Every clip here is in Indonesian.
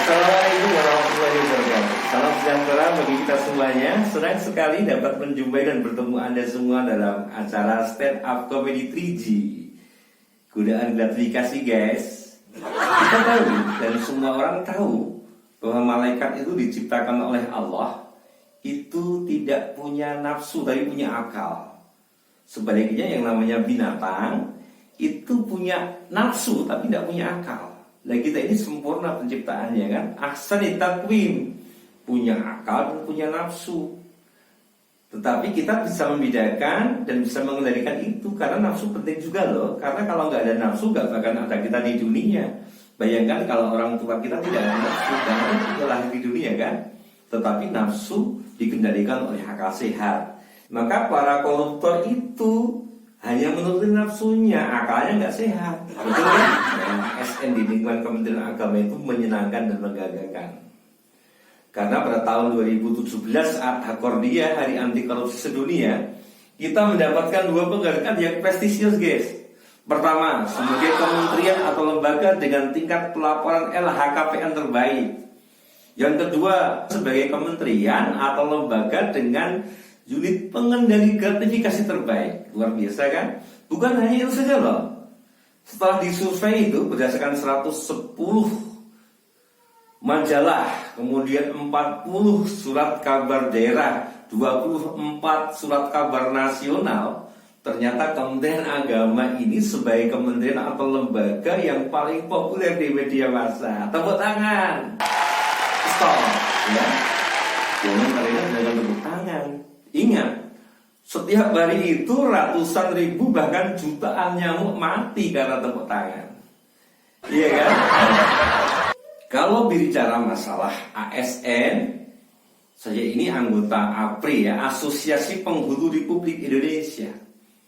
Assalamualaikum warahmatullahi wabarakatuh. Salam sejahtera bagi kita semuanya. Senang sekali dapat menjumpai dan bertemu Anda semua dalam acara Stand Up Comedy 3G. Godaan gratifikasi guys. Kita tahu dan semua orang tahu bahwa malaikat itu diciptakan oleh Allah itu tidak punya nafsu tapi punya akal. Sebaliknya yang namanya binatang itu punya nafsu tapi tidak punya akal. Nah kita ini sempurna penciptaannya kan, ahsani taqwim, punya akal dan punya nafsu. Tetapi kita bisa membedakan dan bisa mengendalikan itu karena nafsu penting juga loh. Karena kalau nggak ada nafsu nggak bakal ada kita di dunia. Bayangkan kalau orang tua kita tidak ada nafsu, karena kita lahir di dunia kan. Tetapi nafsu dikendalikan oleh akal sehat. Maka para koruptor itu hanya menuruti nafsunya, akalnya nggak sehat. Betul kan? Nah, ASN di lingkungan Kementerian Agama itu menyenangkan dan menggagakan. Karena pada tahun 2017 saat Hakordia, Hari Anti Korupsi Sedunia, kita mendapatkan 2 penghargaan yang prestisius guys. Pertama, sebagai kementerian atau lembaga dengan tingkat pelaporan LHKPN terbaik. Yang kedua, sebagai kementerian atau lembaga dengan unit pengendali gratifikasi terbaik. Luar biasa kan? Bukan hanya itu saja loh. Setelah disurvei itu berdasarkan 110 majalah, kemudian 40 surat kabar daerah, 24 surat kabar nasional, ternyata Kementerian Agama ini sebagai kementerian atau lembaga yang paling populer di media massa. Tepuk tangan. Stop ya. Jangan kalian jangan tepuk tangan. Ingat, setiap hari itu ratusan ribu bahkan jutaan nyamuk mati karena tepuk tangan. Iya kan? Kalau bicara masalah ASN, saya ini anggota APRI ya, Asosiasi Penghulu Republik Indonesia.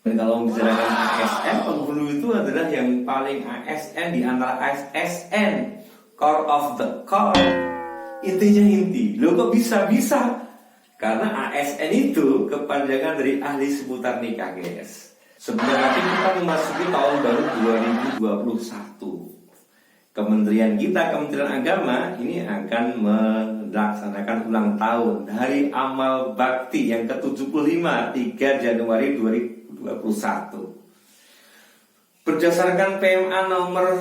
Dan kalau bicarakan ASN, penghulu itu adalah yang paling ASN di antara ASN, core of the core. Intinya inti. Loh kok bisa-bisa? Karena ASN itu kepanjangan dari ahli seputar nikah guys. Sebentar lagi kita memasuki tahun baru 2021. Kementerian kita, Kementerian Agama ini akan melaksanakan ulang tahun Hari Amal Bakti yang ke-75 3 Januari 2021. Berdasarkan PMA nomor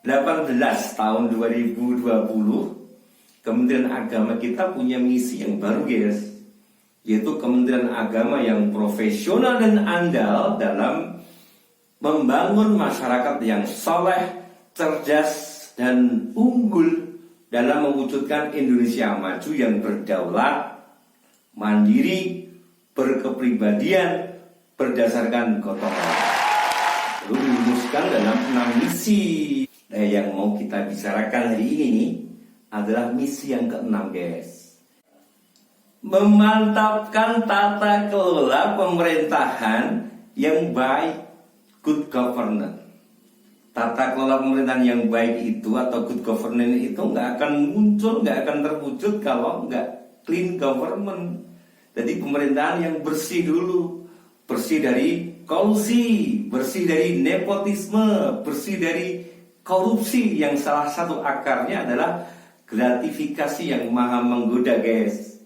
18 tahun 2020, Kementerian Agama kita punya misi yang baru guys, yaitu Kementerian Agama yang profesional dan andal dalam membangun masyarakat yang soleh, cerdas, dan unggul dalam mewujudkan Indonesia maju yang berdaulat, mandiri, berkepribadian, berdasarkan gotong royong. Lalu dirumuskan dalam 6 misi. Nah, yang mau kita bicarakan hari ini nih adalah misi yang ke-6 guys. Memantapkan tata kelola pemerintahan yang baik, good governance. Tata kelola pemerintahan yang baik itu atau good governance itu nggak akan muncul, nggak akan terwujud kalau nggak clean government. Jadi pemerintahan yang bersih dulu, bersih dari kolusi, bersih dari nepotisme, bersih dari korupsi yang salah satu akarnya adalah gratifikasi yang maha menggoda guys.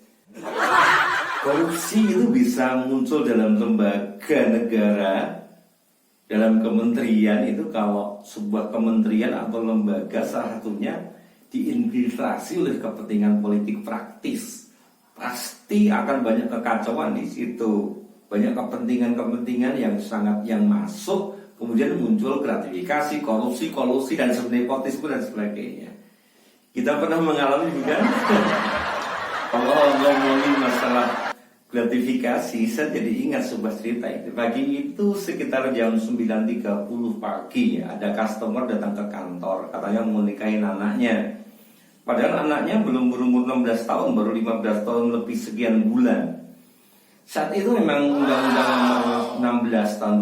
Korupsi itu bisa muncul dalam lembaga negara, dalam kementerian itu kalau sebuah kementerian atau lembaga salah satunya diinfiltrasi oleh kepentingan politik praktis, pasti akan banyak kekacauan di situ, banyak kepentingan-kepentingan yang masuk, kemudian muncul gratifikasi, korupsi, kolusi dan nepotisme dan sebagainya. Kita pernah mengalami juga. Kalau ngomongin masalah gratifikasi, saya jadi ingat sebuah cerita itu. Pagi itu sekitar jam 9.30 pagi ya, ada customer datang ke kantor, katanya mau nikahin anaknya. Padahal anaknya belum berumur 16 tahun, baru 15 tahun lebih sekian bulan. Saat itu memang Undang-Undang nomor 16 tahun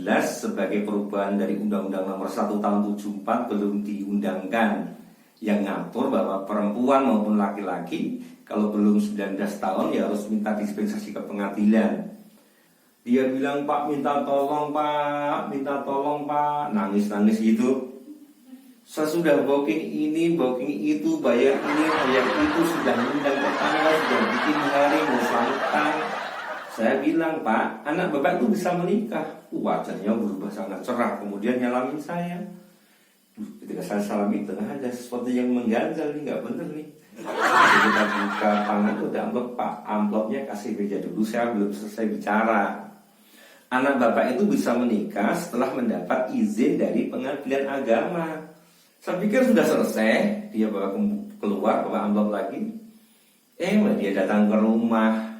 2019 sebagai perubahan dari Undang-Undang nomor 1 tahun 74 belum diundangkan, yang ngatur bahwa perempuan maupun laki-laki kalau belum 19 tahun ya harus minta dispensasi ke pengadilan. Dia bilang, "Pak, minta tolong pak, nangis-nangis gitu. Saya sudah booking ini, booking itu, bayar ini, bayar itu, sudah ngundang tetangga, sudah bikin hari, mau selamatan. Saya bilang, Pak, anak bapak itu bisa menikah. Wajahnya berubah sangat cerah, kemudian nyalamin saya. Ketika saya salami, tengah ada sesuatu yang mengganjal nih, nggak bener nih. Jadi kita buka tangan, udah amplop, Pak, amplopnya kasih meja dulu, saya belum selesai bicara. Anak bapak itu bisa menikah setelah mendapat izin dari pengadilan agama. Saya pikir sudah selesai, dia bawa keluar, bawa amplop lagi. Dia datang ke rumah.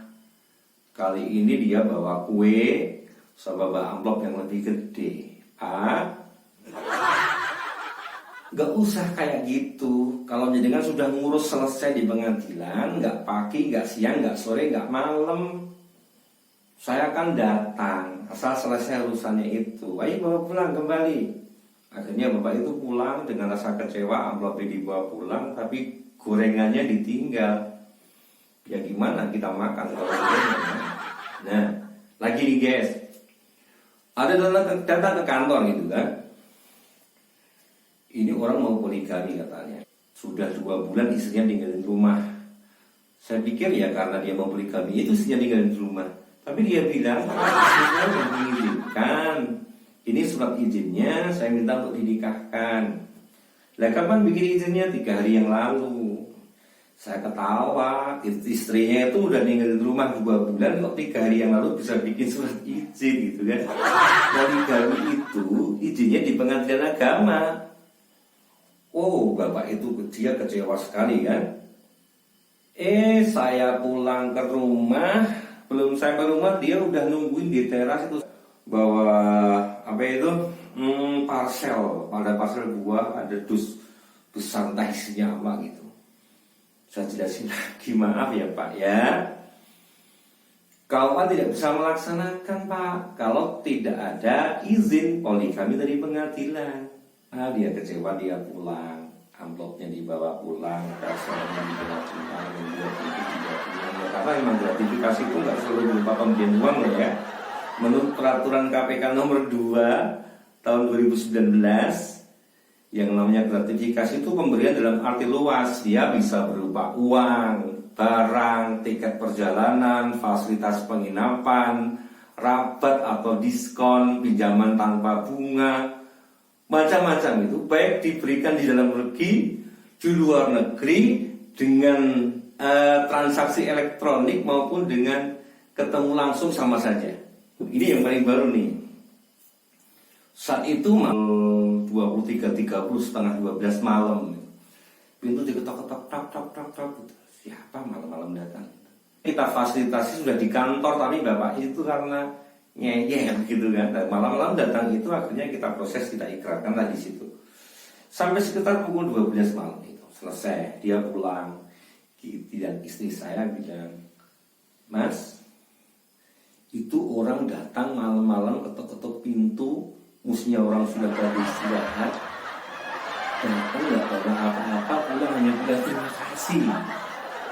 Kali ini dia bawa kue, sama bawa amplop yang lebih gede. Gak usah kayak gitu. Kalau jenengan sudah ngurus selesai di pengadilan, gak pagi, gak siang, gak sore, gak malam, saya akan datang asal selesai urusannya itu. Ayo bawa pulang kembali. Akhirnya bapak itu pulang dengan rasa kecewa, amplopnya dibawa pulang, tapi gorengannya ditinggal. Ya gimana kita makan kalau gorengan? Nah, lagi nih guys, ada datang ke kantor gitu kan. Ini orang mau poligami katanya. Sudah 2 bulan istrinya tinggal di rumah. Saya pikir ya karena dia mau poligami itu istrinya tinggal di rumah. Tapi dia bilang, saya sudah mengizinkan. Ini surat izinnya, saya minta untuk dinikahkan. Lah kapan bikin izinnya? 3 hari yang lalu. Saya ketawa, istrinya itu udah tinggal di rumah 2 bulan, kok 3 hari yang lalu bisa bikin surat izin gitu kan. Dari kali itu, izinnya di pengadilan agama. Oh, bapak itu dia kecewa sekali kan. Saya pulang ke rumah, belum sampai rumah dia udah nungguin di teras itu. Bawa parcel, pada parcel buah ada dus santai isinya apa gitu. Saya jelasin lagi, maaf ya Pak ya, KUA tidak bisa melaksanakan Pak kalau tidak ada izin poligami dari pengadilan. Dia kecewa, dia pulang, amplopnya dibawa pulang, parcelnya dibawa pulang, karena memang gratifikasi itu nggak selalu berupa pemberian uang ya. Menurut peraturan KPK nomor 2 tahun 2019, yang namanya gratifikasi itu pemberian dalam arti luas. Dia bisa berupa uang, barang, tiket perjalanan, fasilitas penginapan, rabat atau diskon, pinjaman tanpa bunga, macam-macam itu. Baik diberikan di dalam negeri, di luar negeri, dengan transaksi elektronik maupun dengan ketemu langsung sama saja. Ini yang paling baru nih. Saat itu 23.30 setengah 12 malam, pintu diketok-ketok, tak. Siapa malam-malam datang? Kita fasilitasi sudah di kantor, tapi bapak itu karena ngeyel gitu kan. Dan malam-malam datang itu akhirnya kita proses, kita ikrarkan lah di situ. Sampai sekitar pukul 12 malam itu selesai, dia pulang. Dan istri saya bilang, Mas, itu orang datang malam-malam ketuk-ketuk pintu, mestinya orang sudah beristirahat, datang nggak bawa apa-apa, pulang hanya bilang terima kasih.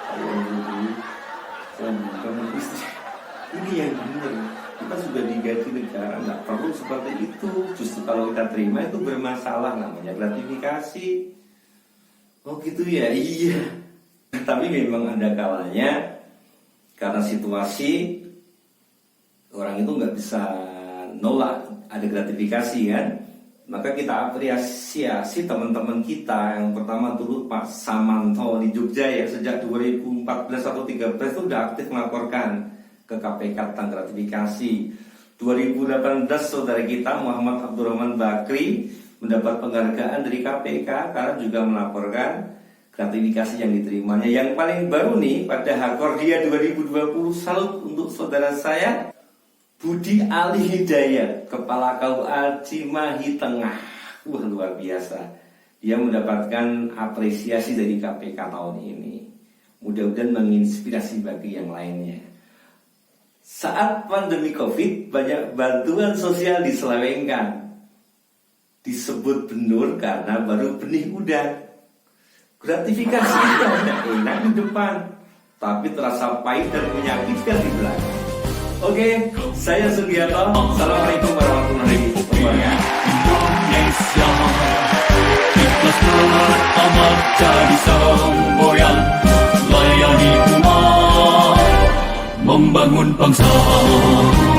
Kalau dulu saya bilang, istri, ini yang benar. Kita sudah digaji negara, nggak perlu seperti itu. Justru kalau kita terima itu bermasalah, namanya gratifikasi. Oh gitu ya, iya. Tapi memang ada kalanya karena situasi orang itu nggak bisa nolak ada gratifikasi kan, maka kita apresiasi teman-teman kita. Yang pertama dulu Pak Samanto di Jogja ya, sejak 2014 atau 2013 itu sudah aktif melaporkan ke KPK tentang gratifikasi. 2018 saudara kita Muhammad Abdurrahman Bakri mendapat penghargaan dari KPK karena juga melaporkan gratifikasi yang diterimanya. Yang paling baru nih pada Hakordia 2020, salut untuk saudara saya Budi Ali Hidayat, Kepala KUA Cimahi Tengah. Luar biasa. Dia mendapatkan apresiasi dari KPK tahun ini. Mudah-mudahan menginspirasi bagi yang lainnya. Saat pandemi COVID, banyak bantuan sosial diselewengkan. Disebut benur karena baru benih udang. Gratifikasi itu hanya enak di depan, tapi terasa pahit dan menyakitkan di belakang. Oke, saya Sugiarto. Assalamualaikum warahmatullahi wabarakatuh. membangun bangsa.